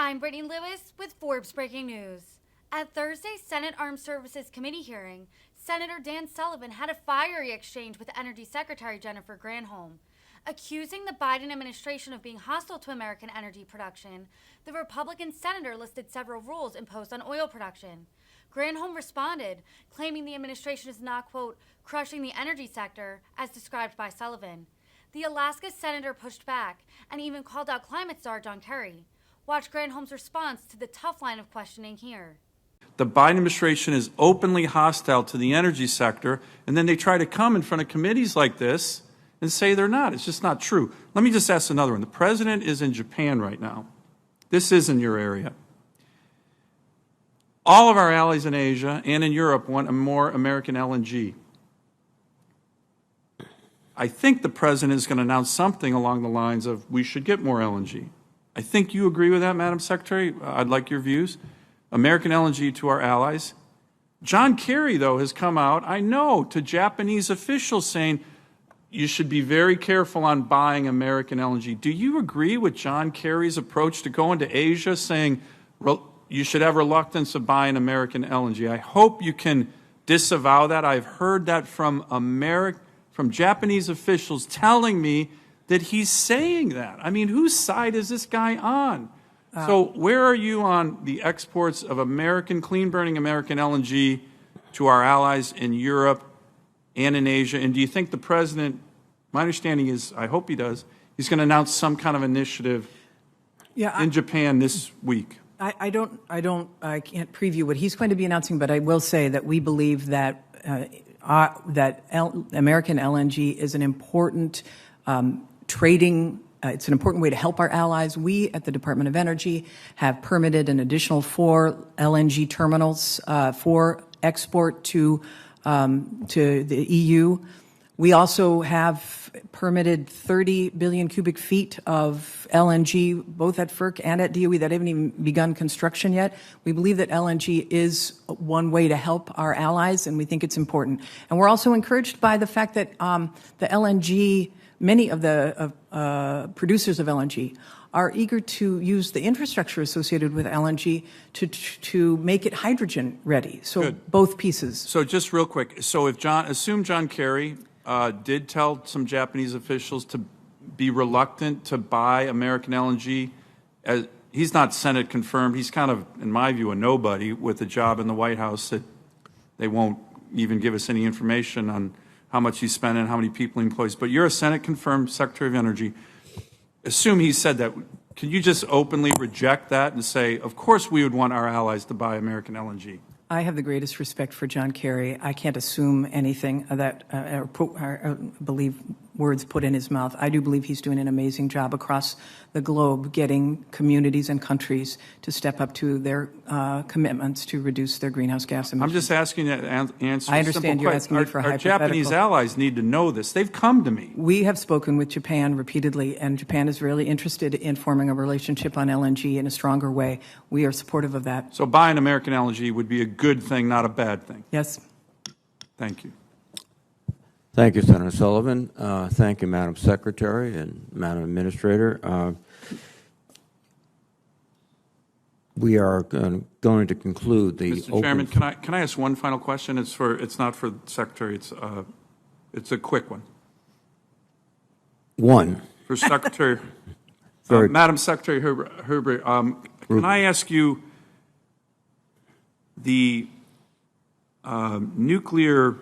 I'm Brittany Lewis with Forbes Breaking News. At Thursday's Senate Armed Services Committee hearing, Senator Dan Sullivan had a fiery exchange with Energy Secretary Jennifer Granholm. Accusing the Biden administration of being hostile to American energy production, the Republican senator listed several rules imposed on oil production. Granholm responded, claiming the administration is not, quote, crushing the energy sector, as described by Sullivan. The Alaska senator pushed back and even called out climate czar John Kerry. Watch Granholm's response to the tough line of questioning here. The Biden administration is openly hostile to the energy sector, and then they try to come in front of committees like this and say they're not. It's just not true. Let me just ask another one. The president is in Japan right now. This is in your area. All of our allies in Asia and in Europe want more American LNG. I think the president is going to announce something along the lines of we should get more LNG. I think you agree with that, Madam Secretary. I'd like your views. American LNG to our allies. John Kerry, though, has come out, I know, to Japanese officials saying you should be very careful on buying American LNG. Do you agree with John Kerry's approach to going to Asia, saying you should have reluctance of buying American LNG? I hope you can disavow that. I've heard that from Japanese officials telling me that he's saying that. I mean, whose side is this guy on? So where are you on the exports of clean-burning American LNG to our allies in Europe and in Asia? And do you think the president, my understanding is, I hope he does, he's going to announce some kind of initiative in Japan this week? I can't preview what he's going to be announcing, but I will say that we believe that American LNG is an important trading. It's an important way to help our allies. We at the Department of Energy have permitted an additional 4 LNG terminals for export to the EU. We also have permitted 30 billion cubic feet of LNG, both at FERC and at DOE, that haven't even begun construction yet. We believe that LNG is one way to help our allies, and we think it's important. And we're also encouraged by the fact that the LNG, many of the producers of LNG are eager to use the infrastructure associated with LNG to make it hydrogen ready. So good. Both pieces. So just real quick, so if assume John Kerry did tell some Japanese officials to be reluctant to buy American LNG, he's not Senate confirmed. He's kind of, in my view, a nobody with a job in the White House that they won't even give us any information on how much he's spending, how many people he employs. But you're a Senate-confirmed Secretary of Energy. Assume he said that. Can you just openly reject that and say, of course we would want our allies to buy American LNG? I have the greatest respect for John Kerry. I can't assume anything that or believe words put in his mouth. I do believe he's doing an amazing job across the globe getting communities and countries to step up to their commitments to reduce their greenhouse gas emissions. I'm just asking you to answer I understand you're asking me for a hypothetical. Our Japanese allies need to know this. They've come to me. We have spoken with Japan repeatedly, and Japan is really interested in forming a relationship on LNG in a stronger way. We are supportive of that. So buying American LNG would be a good thing, not a bad thing. Yes. Thank you. Thank you, Senator Sullivan. Thank you, Madam Secretary and Madam Administrator. We are going to conclude the. Mr. Chairman, can I ask one final question? It's not for the Secretary. It's a quick one. One. For Secretary, Madam Secretary Herbert, can I ask you the nuclear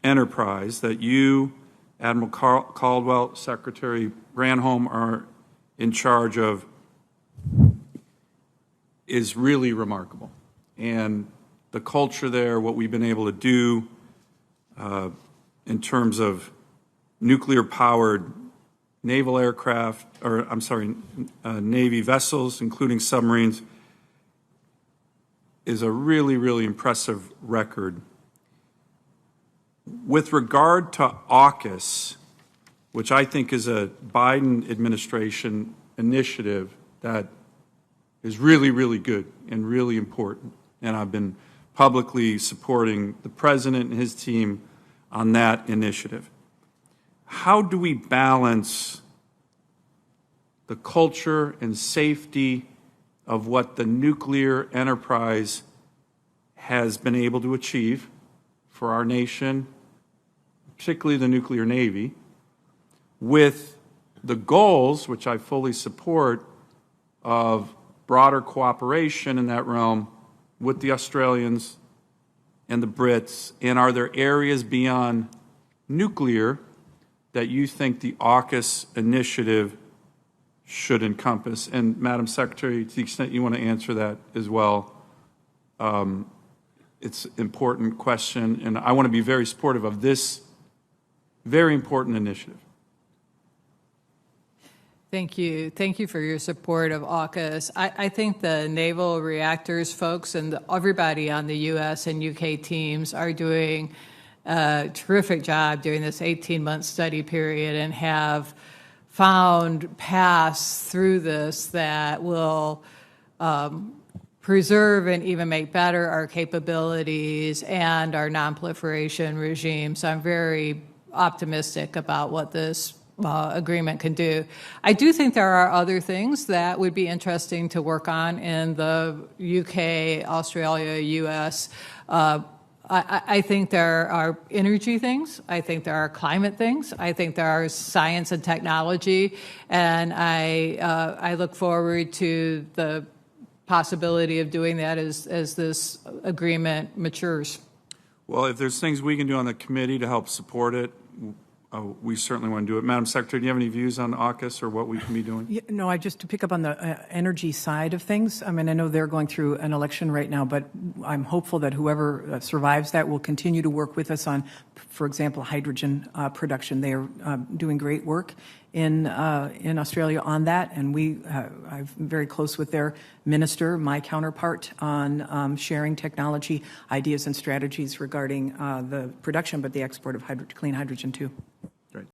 enterprise that you, Admiral Caldwell, Secretary Granholm are in charge of is really remarkable. And the culture there, what we've been able to do in terms of nuclear-powered naval aircraft, or I'm sorry, Navy vessels, including submarines, is a really, really impressive record. With regard to AUKUS, which I think is a Biden administration initiative that is really, really good and really important, and I've been publicly supporting the President and his team on that initiative. How do we balance the culture and safety of what the nuclear enterprise has been able to achieve for our nation, particularly the nuclear navy, with the goals, which I fully support, of broader cooperation in that realm with the Australians and the Brits? And are there areas beyond nuclear that you think the AUKUS initiative should encompass? And Madam Secretary, to the extent you want to answer that as well, it's an important question, and I want to be very supportive of this very important initiative. Thank you. Thank you for your support of AUKUS. I think the naval reactors folks and everybody on the U.S. and U.K. teams are doing a terrific job during this 18-month study period and have found paths through this that will preserve and even make better our capabilities and our nonproliferation regime. So I'm very optimistic about what this agreement can do. I do think there are other things that would be interesting to work on in the UK, Australia, US. I think there are energy things. I think there are climate things. I think there are science and technology. And I look forward to the possibility of doing that as this agreement matures. Well, if there's things we can do on the committee to help support it, we certainly want to do it. Madam Secretary, do you have any views on AUKUS or what we can be doing? Yeah, no, just to pick up on the energy side of things. I mean, I know they're going through an election right now, but I'm hopeful that whoever survives that will continue to work with us on, for example, hydrogen production. They are doing great work in Australia on that, and I'm very close with their minister, my counterpart, on sharing technology, ideas, and strategies regarding the production, but the export of clean hydrogen too.